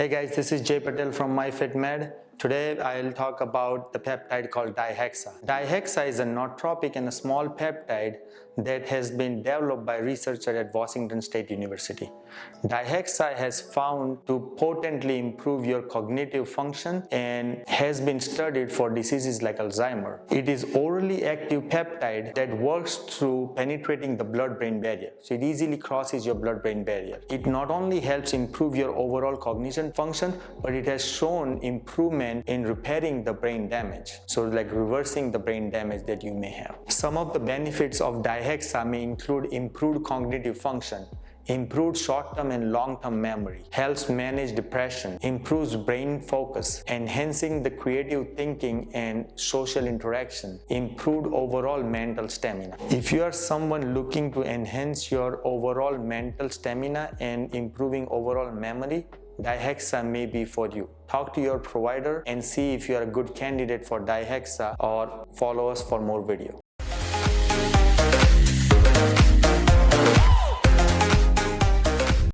Hey guys, this is Jay Patel from MyFitMed. Today I'll talk about the peptide called Dihexa. Dihexa is a nootropic and a small peptide that has been developed by researchers at Washington State University. Dihexa has found to potently improve your cognitive function and has been studied for diseases like Alzheimer's. It is orally active peptide that works through penetrating the blood-brain barrier. So it easily crosses your blood-brain barrier. It not only helps improve your overall cognition function, but it has shown improvement in repairing the brain damage, so like reversing the brain damage that you may have. Some of the benefits of Dihexa may include improved cognitive function, improved short-term and long-term memory, helps manage depression, improves brain focus, enhancing the creative thinking and social interaction, improved overall mental stamina. If you are someone looking to enhance your overall mental stamina and improving overall memory, Dihexa may be for you. Talk to your provider and see if you are a good candidate for Dihexa, or follow us for more videos.